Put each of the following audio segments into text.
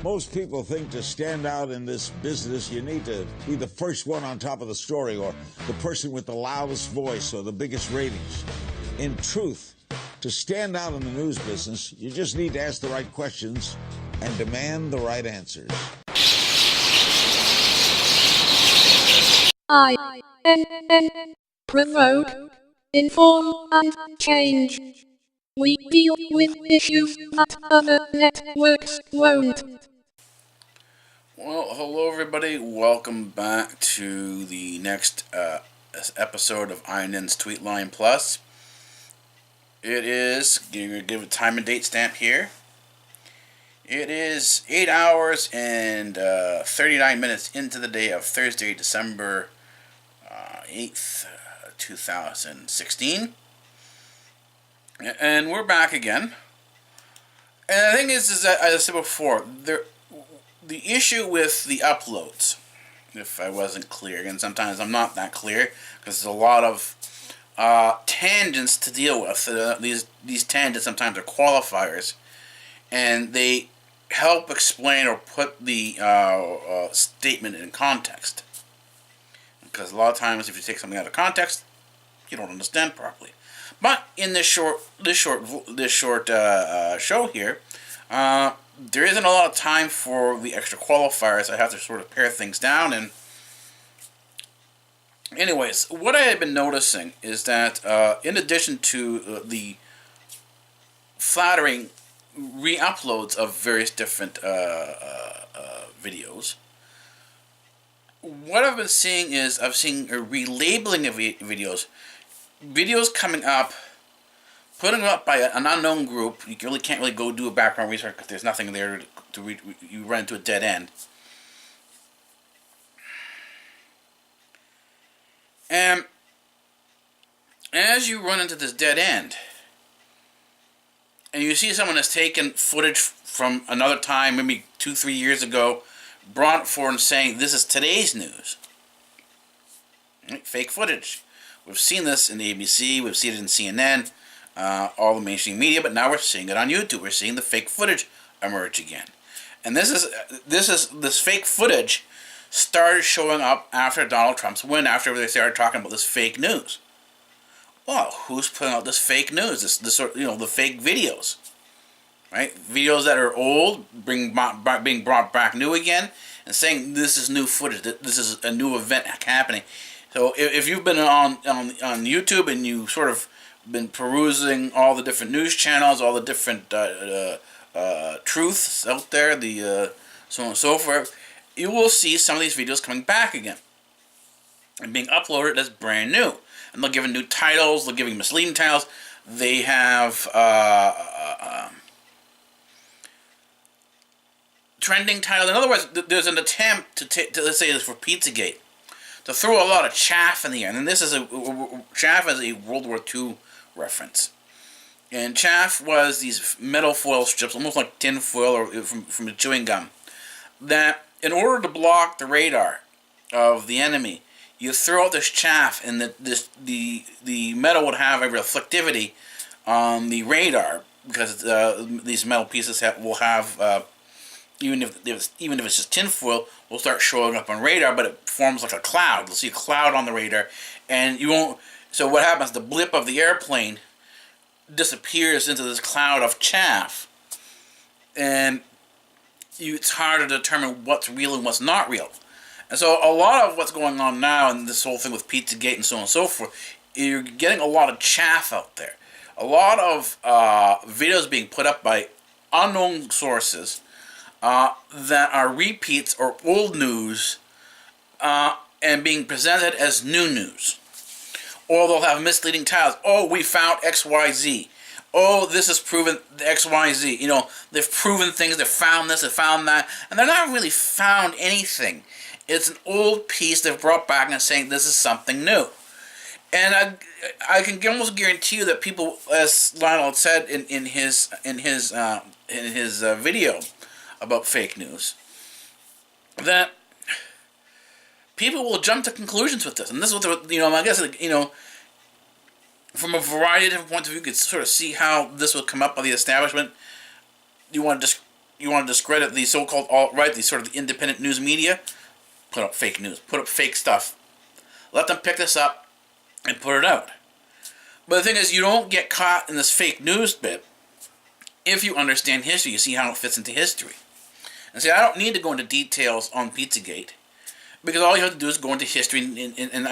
Most people think to stand out in this business, you need to be the first one on top of the story or the person with the loudest voice or the biggest ratings. In truth, to stand out in the news business, you just need to ask the right questions and demand the right answers. INN. Provoke, inform, and change. We deal with issues that other networks won't. Well, hello everybody. Welcome back to the next episode of INN's Tweet Line Plus. It is, going to give a time and date stamp here. It is 8 hours and 39 minutes into the day of Thursday, December 8th, 2016. And we're back again. And the thing is that, as I said before, the issue with the uploads, if I wasn't clear, and sometimes I'm not that clear, because there's a lot of tangents to deal with. These tangents sometimes are qualifiers, and they help explain or put the statement in context. Because a lot of times, if you take something out of context, you don't understand properly. But in this short show here, there isn't a lot of time for the extra qualifiers. I have to sort of pare things down. And anyways, what I had been noticing is that in addition to the flattering re-uploads of various different videos, what I've been seeing is I've seen a relabeling of videos coming up, putting them up by an unknown group. You really can't go do a background research because there's nothing there you run into a dead end. And as you run into this dead end, and you see someone has taken footage from another time, maybe 2-3 years ago, brought it forward and saying, this is today's news. Right? Fake footage. We've seen this in the ABC, we've seen it in CNN, all the mainstream media, but now we're seeing it on YouTube. We're seeing the fake footage emerge again. And this fake footage started showing up after Donald Trump's win, after they started talking about this fake news. Well, who's putting out this fake news? This sort of, the fake videos. Right? Videos that are old, being brought back new again, and saying this is new footage, this is a new event happening. So if you've been on YouTube and you sort of been perusing all the different news channels, all the different truths out there, so on and so forth, you will see some of these videos coming back again and being uploaded as brand new. And they'll give new titles, they'll give you misleading titles. They have trending titles. In other words, there's an attempt to let's say this for Pizzagate, to throw a lot of chaff in the air. And this is chaff is a World War II reference. And chaff was these metal foil strips, almost like tin foil or from chewing gum, that in order to block the radar of the enemy, you throw out this chaff, and the metal would have a reflectivity on the radar, because these metal pieces will have even if it's just tinfoil, will start showing up on radar, but it forms like a cloud. You'll see a cloud on the radar, and you won't. So what happens? The blip of the airplane disappears into this cloud of chaff, and it's hard to determine what's real and what's not real. And so a lot of what's going on now, and this whole thing with Pizzagate and so on and so forth, you're getting a lot of chaff out there. A lot of videos being put up by unknown sources that are repeats or old news and being presented as new news. Or they'll have misleading titles. Oh, we found XYZ. Oh, this has proven XYZ. They've proven things, they've found this, they've found that, and they're not really found anything. It's an old piece they've brought back and saying this is something new. And I can almost guarantee you that people, as Lionel had said in his video about fake news, that people will jump to conclusions with this. And this is what I guess from a variety of different points of view, you could sort of see how this would come up by the establishment. You want to just you want to discredit the so-called alt-right, the sort of the independent news media, put up fake news, put up fake stuff. Let them pick this up and put it out. But the thing is, you don't get caught in this fake news bit if you understand history. You see how it fits into history. And see, I don't need to go into details on Pizzagate, because all you have to do is go into history, and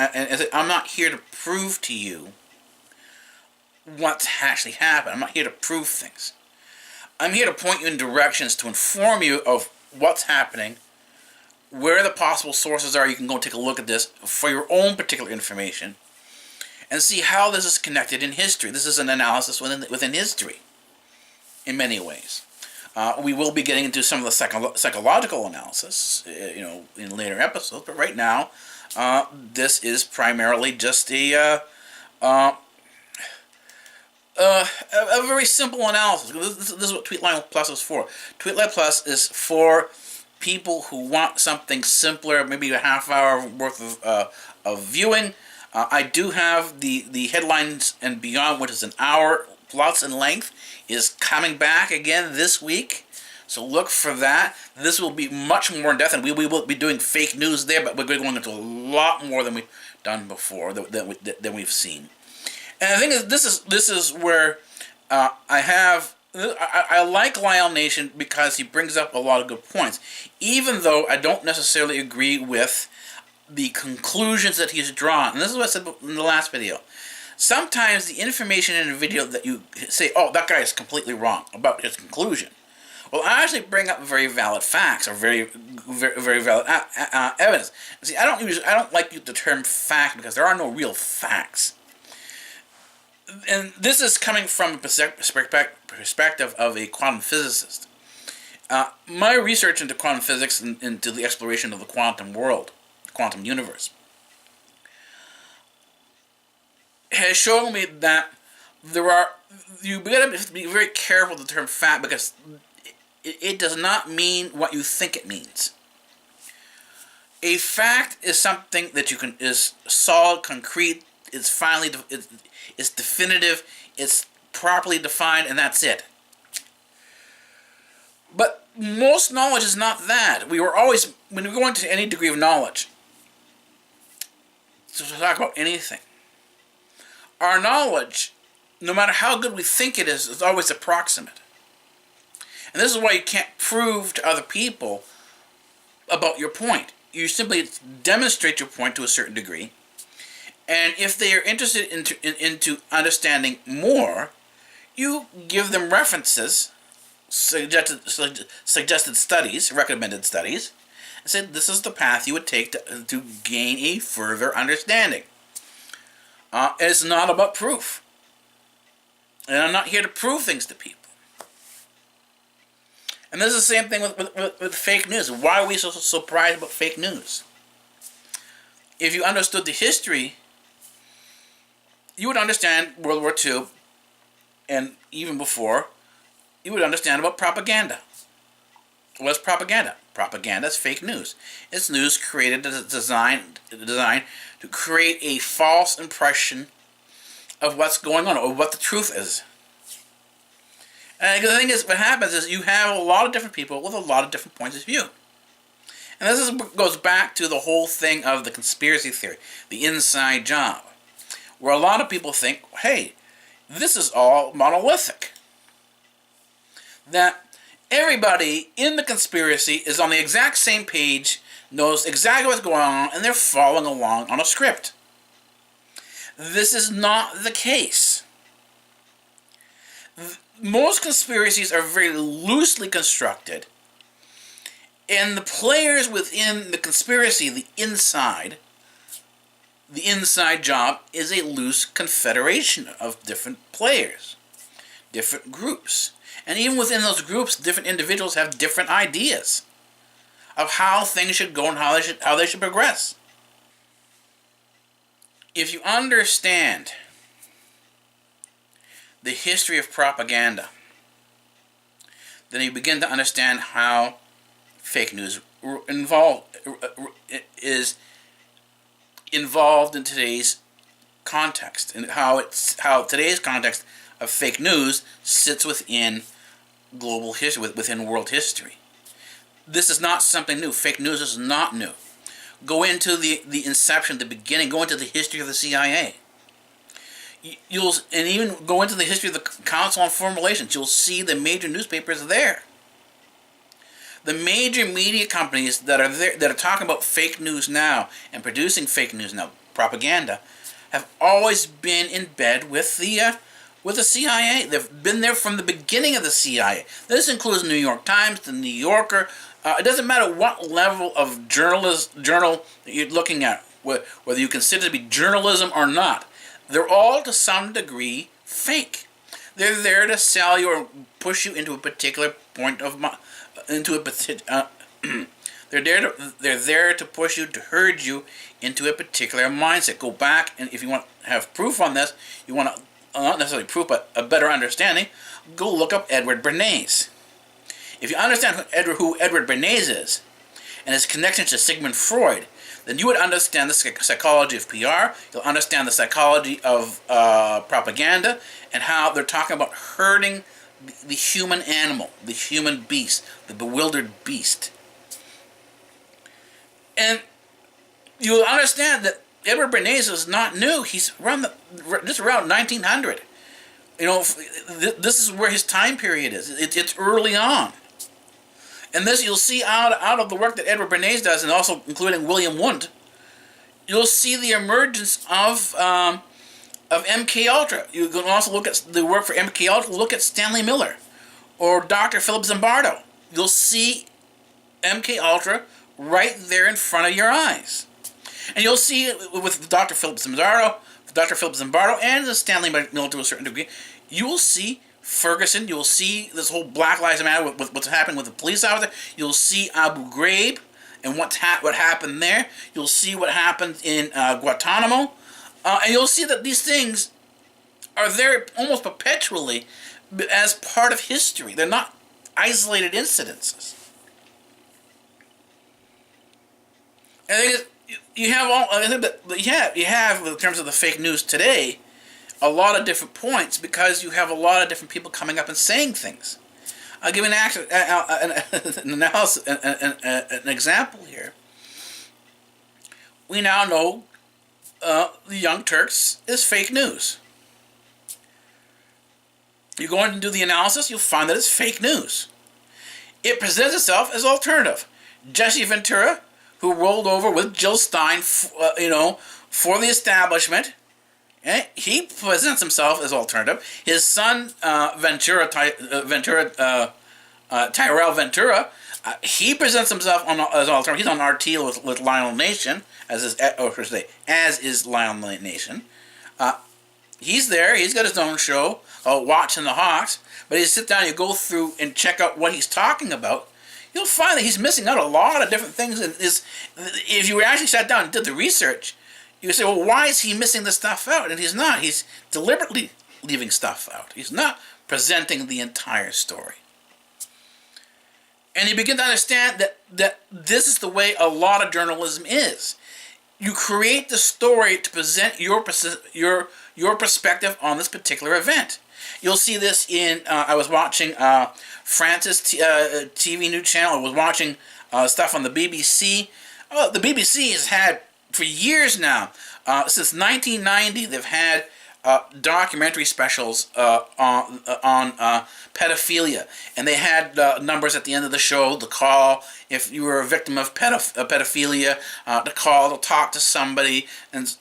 I'm not here to prove to you what's actually happened. I'm not here to prove things. I'm here to point you in directions to inform you of what's happening, where the possible sources are. You can go take a look at this for your own particular information, and see how this is connected in history. This is an analysis within history, in many ways. We will be getting into some of the psychological analysis, in later episodes. But right now, this is primarily just a very simple analysis. This is what Tweetline Plus is for. Tweetline Plus is for people who want something simpler, maybe a half hour worth of viewing. I do have the headlines and beyond, which is an hour plus in length, is coming back again this week. So look for that. This will be much more in depth, and we will be doing fake news there, but we're going into a lot more than we've done before, than we've seen. And the thing is, this is where I like LionelNation, because he brings up a lot of good points, even though I don't necessarily agree with the conclusions that he's drawn. And this is what I said in the last video. Sometimes the information in a video that you say, oh, that guy is completely wrong about his conclusion, will actually bring up very valid facts, or very valid evidence. See, I don't like the term fact, because there are no real facts. And this is coming from the perspective of a quantum physicist. My research into quantum physics and into the exploration of the quantum world, the quantum universe, has shown me that you have to be very careful with the term fact, because it does not mean what you think it means. A fact is something that is solid, concrete, it's definitive, it's properly defined, and that's it. But most knowledge is not that. When we go into any degree of knowledge, to talk about anything, our knowledge, no matter how good we think it is always approximate. And this is why you can't prove to other people about your point. You simply demonstrate your point to a certain degree, and if they are interested into understanding more, you give them references, suggested studies, recommended studies, and say this is the path you would take to gain a further understanding. It's not about proof. And I'm not here to prove things to people. And this is the same thing with fake news. Why are we so surprised about fake news? If you understood the history, you would understand World War II, and even before, you would understand about propaganda. What's propaganda? Propaganda is fake news. It's news created designed to create a false impression of what's going on, or what the truth is. And the thing is, what happens is you have a lot of different people with a lot of different points of view. And this goes back to the whole thing of the conspiracy theory, the inside job, where a lot of people think, hey, this is all monolithic. That everybody in the conspiracy is on the exact same page, knows exactly what's going on, and they're following along on a script. This is not the case. Most conspiracies are very loosely constructed, and the players within the conspiracy, the inside job, is a loose confederation of different players, different groups. And even within those groups, different individuals have different ideas of how things should go and how they should progress. If you understand the history of propaganda, then you begin to understand how fake news is involved in today's context, and how today's context of fake news sits within global history, within world history. This is not something new. Fake news is not new. Go into the inception, the beginning. Go into the history of the CIA. And even go into the history of the Council on Foreign Relations. You'll see the major newspapers there. The major media companies that are there, that are talking about fake news now and producing fake news now, propaganda, have always been in bed with the CIA. They've been there from the beginning of the CIA. This includes the New York Times, the New Yorker. It doesn't matter what level of journal that you're looking at, whether you consider it to be journalism or not. They're all to some degree fake. They're there to sell you or push you into a particular point of they're there to push you, to herd you into a particular mindset. Go back, and if you want to have proof on this, you want to, not necessarily proof, but a better understanding, go look up Edward Bernays. If you understand who Edward Bernays is, and his connection to Sigmund Freud, then you would understand the psychology of PR, you'll understand the psychology of propaganda, and how they're talking about herding the human animal, the human beast, the bewildered beast. And you'll understand that Edward Bernays is not new. He's just around 1900. You know, this is where his time period is. It's early on. And this you'll see out of the work that Edward Bernays does, and also including William Wundt, you'll see the emergence of MK Ultra. You can also look at the work for MK Ultra. Look at Stanley Miller or Dr. Philip Zimbardo. You'll see MK Ultra right there in front of your eyes. And you'll see with Dr. Philip Zimbardo, and the Stanley Miller to a certain degree, you will see Ferguson. You'll see this whole Black Lives Matter with what's happening with the police out there. You'll see Abu Ghraib and what happened there. You'll see what happened in Guantanamo. And you'll see that these things are there almost perpetually as part of history. They're not isolated incidences. And I think you have in terms of the fake news today, a lot of different points because you have a lot of different people coming up and saying things. I'll give an analysis, an example here. We now know the Young Turks is fake news. You go in and do the analysis, you'll find that it's fake news. It presents itself as alternative. Jesse Ventura, who rolled over with Jill Stein, for the establishment, he presents himself as alternative. His son, Tyrell Ventura, he presents himself as alternative. He's on RT with LionelNation, as is LionelNation. He's there. He's got his own show, Watching the Hawks. But you sit down, you go through and check out what he's talking about. You'll find that he's missing out a lot of different things. If you actually sat down and did the research, you would say, well, why is he missing this stuff out? And he's not. He's deliberately leaving stuff out. He's not presenting the entire story. And you begin to understand that this is the way a lot of journalism is. You create the story to present your perspective on this particular event. You'll see this in, I was watching France's TV news channel. I was watching stuff on the BBC. The BBC has had, for years now, since 1990, they've had documentary specials on pedophilia. And they had numbers at the end of the show to call if you were a victim of pedophilia, to call, to talk to somebody. And,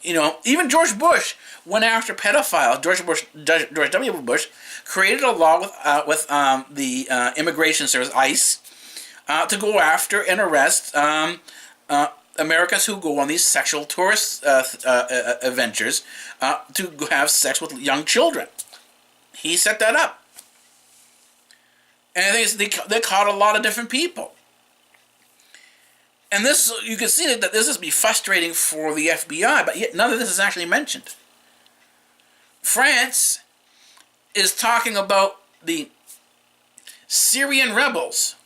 even George Bush went after pedophiles. George W. Bush created a law with the Immigration Service, ICE, to go after and arrest Americans who go on these sexual tourist adventures to have sex with young children. He set that up. And they caught a lot of different people. And this, you can see that this must be frustrating for the FBI, but yet none of this is actually mentioned. France is talking about the Syrian rebels,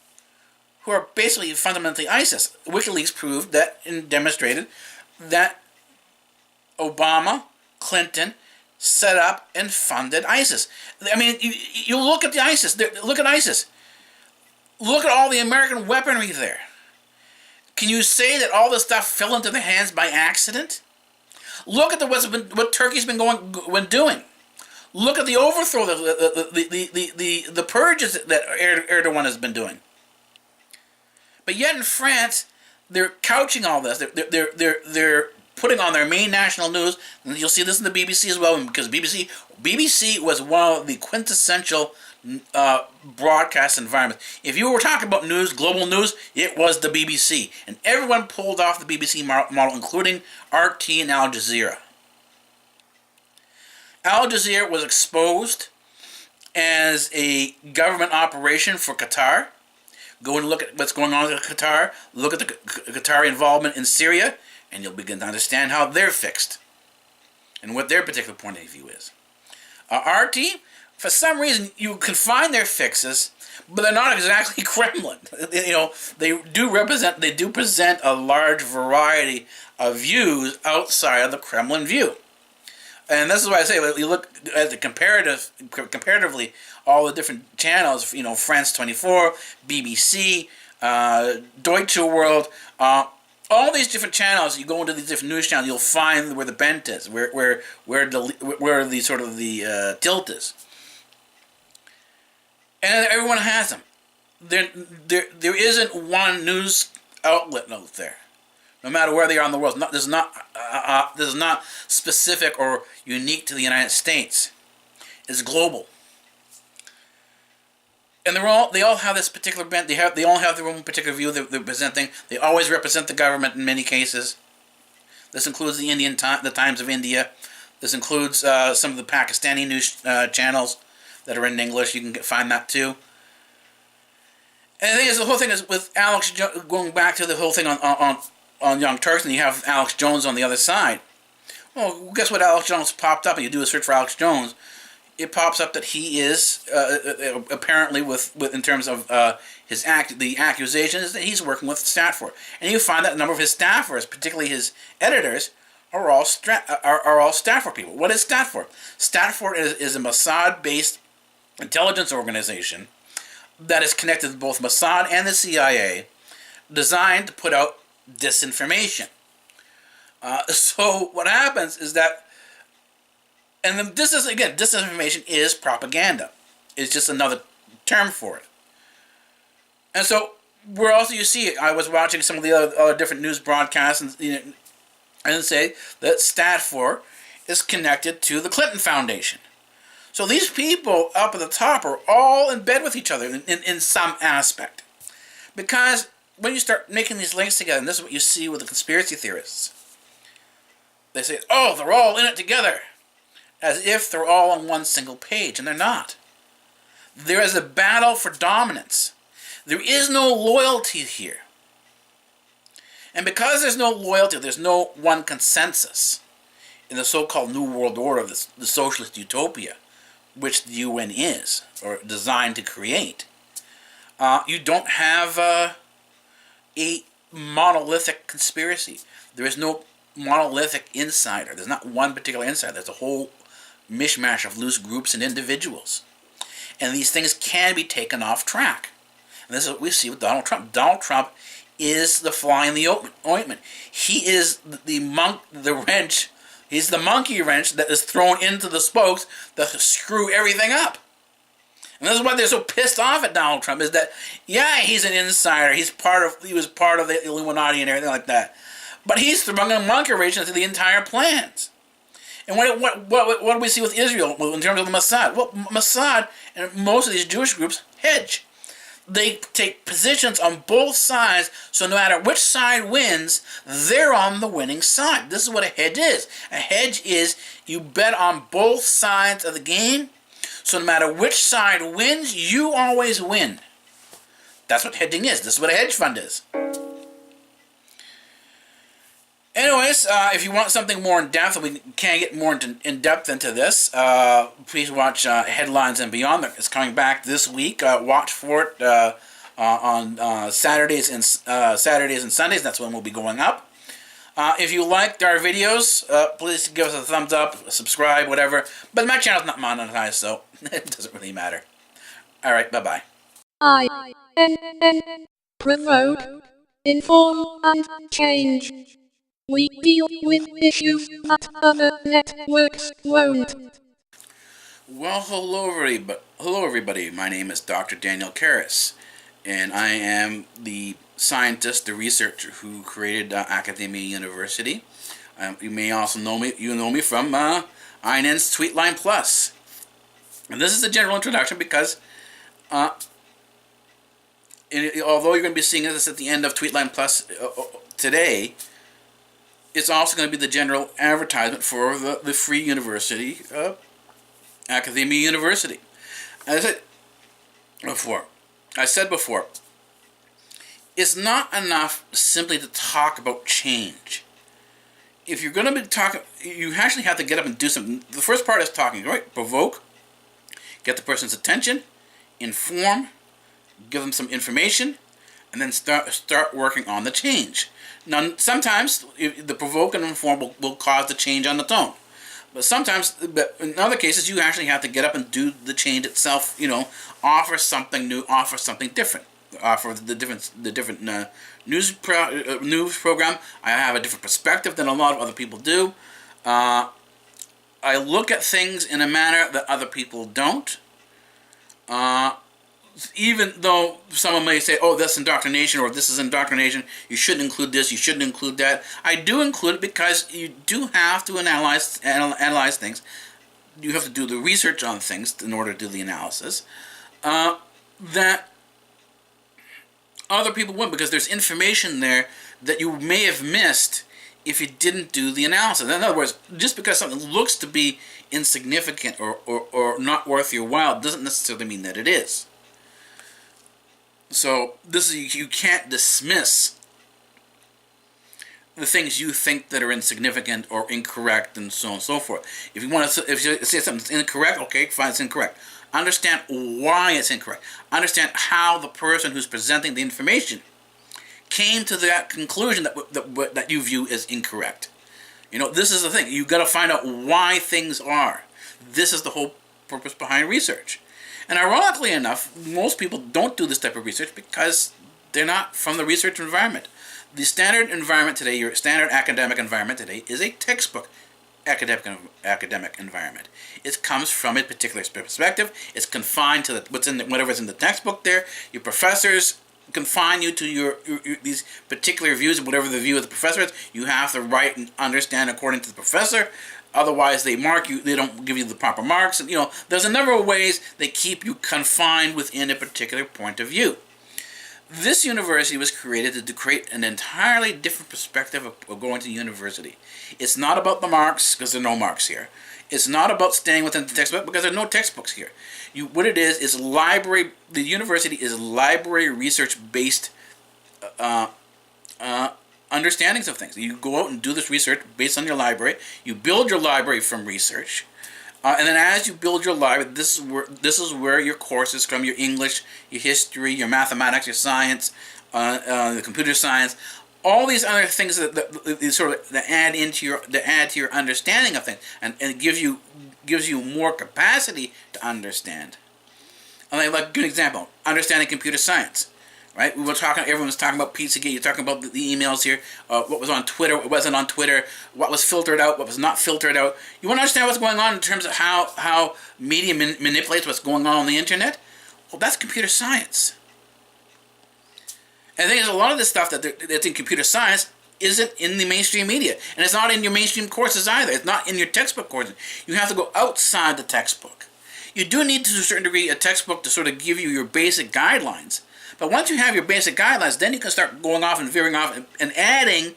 who are basically fundamentally ISIS. WikiLeaks proved that and demonstrated that Obama, Clinton set up and funded ISIS. I mean, you look at the ISIS. Look at ISIS. Look at all the American weaponry there. Can you say that all this stuff fell into their hands by accident? Look at what Turkey's been doing. Look at the overthrow, the purges that Erdogan has been doing. But yet in France, they're couching all this. They're putting on their main national news, and you'll see this in the BBC as well, because BBC was one of the quintessential broadcast environments. If you were talking about news, global news, it was the BBC, and everyone pulled off the BBC model, including RT and Al Jazeera. Al Jazeera was exposed as a government operation for Qatar. Go and look at what's going on in Qatar. Look at the Qatari involvement in Syria, and you'll begin to understand how they're fixed and what their particular point of view is. RT, for some reason, you can find their fixes, but they're not exactly Kremlin. They do present a large variety of views outside of the Kremlin view. And this is why I say, you look at the comparatively, all the different channels, France 24, BBC, Deutsche World, all these different channels. You go into these different news channels, you'll find where the bent is, where the sort of the tilt is, and everyone has them. There isn't one news outlet out there, no matter where they are in the world. This is not specific or unique to the United States. It's global. And they all have this particular bent. They all have their own particular view they're presenting. They always represent the government in many cases. This includes the Times of India. This includes some of the Pakistani news channels that are in English. You can find that too. And the thing is, the whole thing is with Alex, going back to the whole thing on Young Turks, and you have Alex Jones on the other side. Well, guess what? Alex Jones popped up, and you do a search for Alex Jones. It pops up that he is apparently with in terms of the accusations that he's working with Statford, and you find that a number of his staffers, particularly his editors, are all Statford people. What is Statford? Statford is a Mossad-based intelligence organization that is connected to both Mossad and the CIA, designed to put out disinformation. So what happens is that. And then disinformation is propaganda. It's just another term for it. And so, where else do you see it? I was watching some of the other different news broadcasts and say that Statford is connected to the Clinton Foundation. So these people up at the top are all in bed with each other in some aspect. Because when you start making these links together, and this is what you see with the conspiracy theorists, they say, oh, they're all in it together, as if they're all on one single page, and they're not. There is a battle for dominance. There is no loyalty here. And because there's no loyalty, there's no one consensus in the so-called New World Order, the socialist utopia, which the UN is, or designed to create. You don't have a monolithic conspiracy. There is no monolithic insider. There's not one particular insider. There's a whole mishmash of loose groups and individuals. And these things can be taken off track. And this is what we see with Donald Trump. Donald Trump is the fly in the ointment. He is the wrench. He's the monkey wrench that is thrown into the spokes that screw everything up. And this is why they're so pissed off at Donald Trump, is that, yeah, he's an insider. He was part of the Illuminati and everything like that. But he's throwing a monkey wrench into the entire plans. And what do we see with Israel in terms of the Mossad? Well, Mossad and most of these Jewish groups hedge. They take positions on both sides, so no matter which side wins, they're on the winning side. This is what a hedge is. A hedge is you bet on both sides of the game, so no matter which side wins, you always win. That's what hedging is. This is what a hedge fund is. Anyways, if you want something more in-depth, and we can't get more in-depth into this, please watch Headlines and Beyond. It's coming back this week. Watch for it on Saturdays and Sundays. That's when we'll be going up. If you liked our videos, please give us a thumbs up, subscribe, whatever. But my channel's not monetized, so it doesn't really matter. Alright, bye-bye. Bye. Provoke, inform, and change. We deal with issues that other networks won't. Well, hello everybody. My name is Dr. Daniel Karras, and I am the scientist, the researcher who created Academia University. You may also know me from iNews Tweetline Plus. And this is a general introduction because although you're going to be seeing this at the end of Tweetline Plus today, it's also going to be the general advertisement for the free university, Academia University. As I said before, it's not enough simply to talk about change. If you're going to be talking, you actually have to get up and do something. The first part is talking, right? Provoke, get the person's attention, inform, give them some information, and then start working on the change. Now, sometimes the provoke and inform will cause the change on its own. But sometimes, in other cases, you actually have to get up and do the change itself. Offer something new, offer something different. Offer the different news program. I have a different perspective than a lot of other people do. I look at things in a manner that other people don't. Even though someone may say, oh, that's indoctrination, or this is indoctrination, you shouldn't include this, you shouldn't include that. I do include it because you do have to analyze things. You have to do the research on things in order to do the analysis. That other people wouldn't, because there's information there that you may have missed if you didn't do the analysis. In other words, just because something looks to be insignificant or not worth your while doesn't necessarily mean that it is. So you can't dismiss the things you think that are insignificant or incorrect and so on and so forth. If you say something's incorrect, okay, fine, it's incorrect. Understand why it's incorrect. Understand how the person who's presenting the information came to that conclusion that you view as incorrect. This is the thing. You've got to find out why things are. This is the whole purpose behind research. And ironically enough, most people don't do this type of research because they're not from the research environment. The standard environment today, your standard academic environment today, is a textbook academic environment. It comes from a particular perspective. It's confined to whatever's in the textbook there. Your professors confine you to these particular views, and whatever the view of the professor is, you have to write and understand according to the professor. Otherwise, they mark you. They don't give you the proper marks. And, there's a number of ways they keep you confined within a particular point of view. This university was created to create an entirely different perspective of going to university. It's not about the marks, because there are no marks here. It's not about staying within the textbook, because there are no textbooks here. What it is library. The university is library research-based understandings of things. You go out and do this research based on your library. You build your library from research, and then as you build your library, this is where your courses come: your English, your history, your mathematics, your science, the computer science, all these other things that add to your understanding of things, and it gives you more capacity to understand. And like a good example, understanding computer science. Right? Everyone was talking about Pizzagate. You're talking about the emails here. What was on Twitter, what wasn't on Twitter, what was filtered out, what was not filtered out. You want to understand what's going on in terms of how media manipulates what's going on the internet? Well, that's computer science. And I think there's a lot of this stuff that's in computer science isn't in the mainstream media. And it's not in your mainstream courses either. It's not in your textbook courses. You have to go outside the textbook. You do need, to a certain degree, a textbook to sort of give you your basic guidelines. But once you have your basic guidelines, then you can start going off and veering off and adding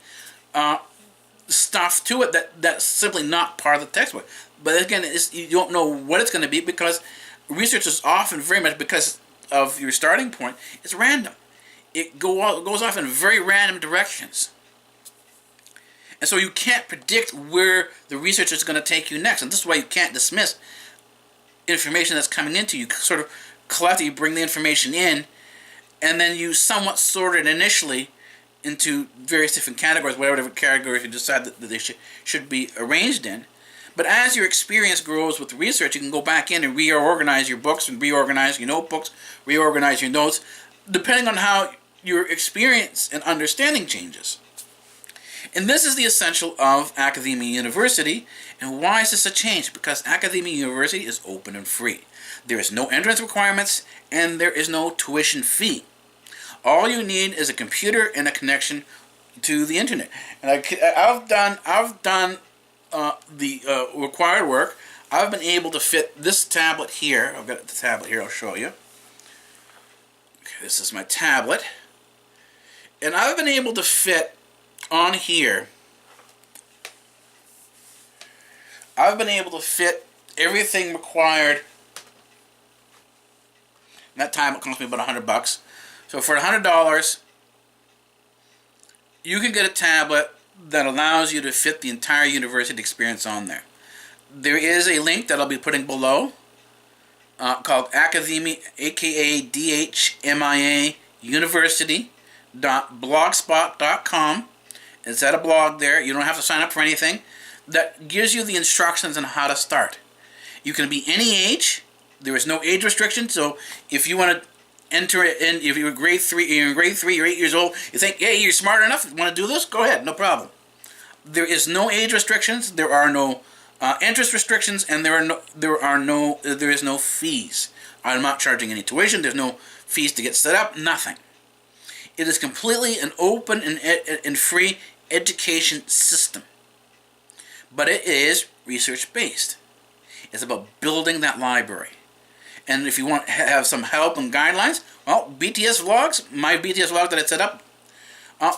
stuff to it that's simply not part of the textbook. But again, you don't know what it's going to be, because research is often very much, because of your starting point, it's random. It goes off in very random directions. And so you can't predict where the research is going to take you next. And this is why you can't dismiss information that's coming into you. You sort of collect it, you bring the information in, and then you somewhat sort it initially into various different categories, whatever categories you decide that they should be arranged in. But as your experience grows with research, you can go back in and reorganize your books and reorganize your notebooks, reorganize your notes, depending on how your experience and understanding changes. And this is the essential of academia university. And why is this a change? Because academia university is open and free. There is no entrance requirements, and there is no tuition fee. All you need is a computer and a connection to the internet. And I've done the required work. I've been able to fit this tablet here. I've got the tablet here. I'll show you. Okay, this is my tablet, and I've been able to fit on here. I've been able to fit everything required. And that tablet cost me about $100. So for $100, you can get a tablet that allows you to fit the entire university experience on there. There is a link that I'll be putting below called Academia, aka DHMIA University.blogspot.com. It's at a blog there. You don't have to sign up for anything. That gives you the instructions on how to start. You can be any age. There is no age restriction. So if you want to enter it in, if you're in grade 3, you're 8 years old, you think, hey, you're smart enough, you want to do this? Go ahead, no problem. There is no age restrictions. There are no interest restrictions, and there is no fees. I'm not charging any tuition. There's no fees to get set up. Nothing. It is completely an open and free education system, but it is research based. It's about building that library. And if you want to have some help and guidelines, well, BTS vlogs, my BTS vlog that I set up,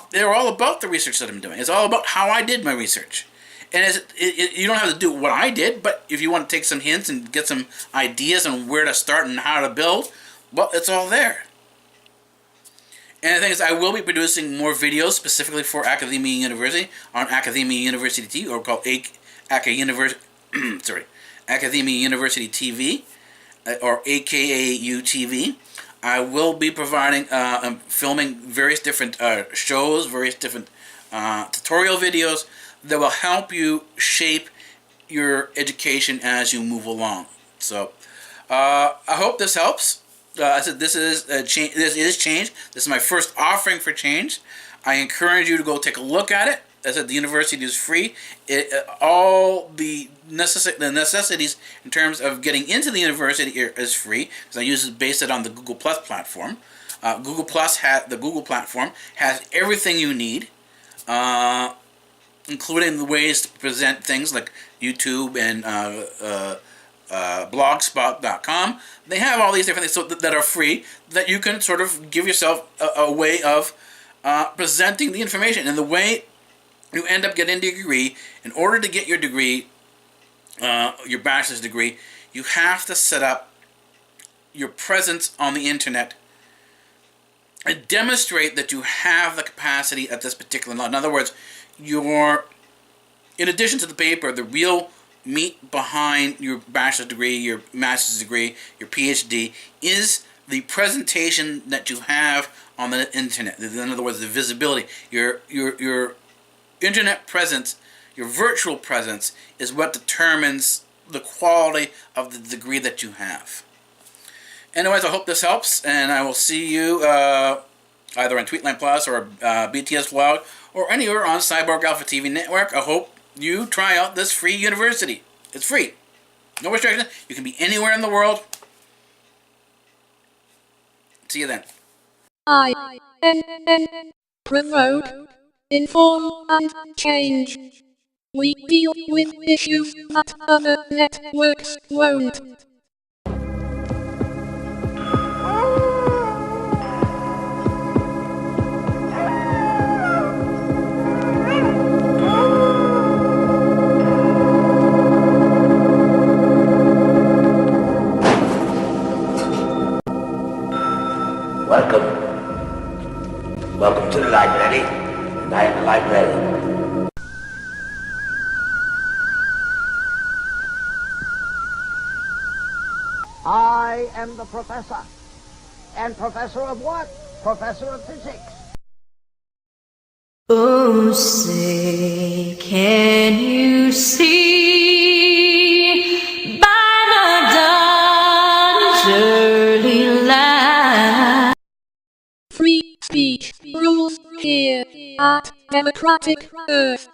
they're all about the research that I'm doing. It's all about how I did my research. And you don't have to do what I did, but if you want to take some hints and get some ideas on where to start and how to build, well, it's all there. And the thing is, I will be producing more videos specifically for Academia University on Academia University TV, or called Academia University TV, or AKA UTV. I will be providing, filming various different shows, various different tutorial videos that will help you shape your education as you move along. So, I hope this helps. I said this is change. This is change. This is my first offering for change. I encourage you to go take a look at it. As I said, the university is free. All the necessities in terms of getting into the university is free, because I base it on the Google Plus platform. The Google platform has everything you need, including the ways to present things like YouTube and blogspot.com. They have all these different things that are free, that you can sort of give yourself a way of presenting the information. And the way you end up getting a degree, in order to get your degree, your bachelor's degree, you have to set up your presence on the internet and demonstrate that you have the capacity at this particular level. In other words, in addition to the paper, the real meat behind your bachelor's degree, your master's degree, your PhD, is the presentation that you have on the internet. In other words, the visibility. Your internet presence, your virtual presence, is what determines the quality of the degree that you have. Anyways, I hope this helps, and I will see you either on Tweetline Plus or BTS Vlog or anywhere on CyborgAlphaTV-Network. I hope you try out this free university. It's free. No restrictions. You can be anywhere in the world. See you then. INN. Provoke. Inform and change. We deal with issues that other networks won't. Welcome to the library, and I am the librarian. I am the professor. And professor of what? Professor of physics. Oh, say, can you see by the dawn's early light Free speech rules here at Democratic Earth.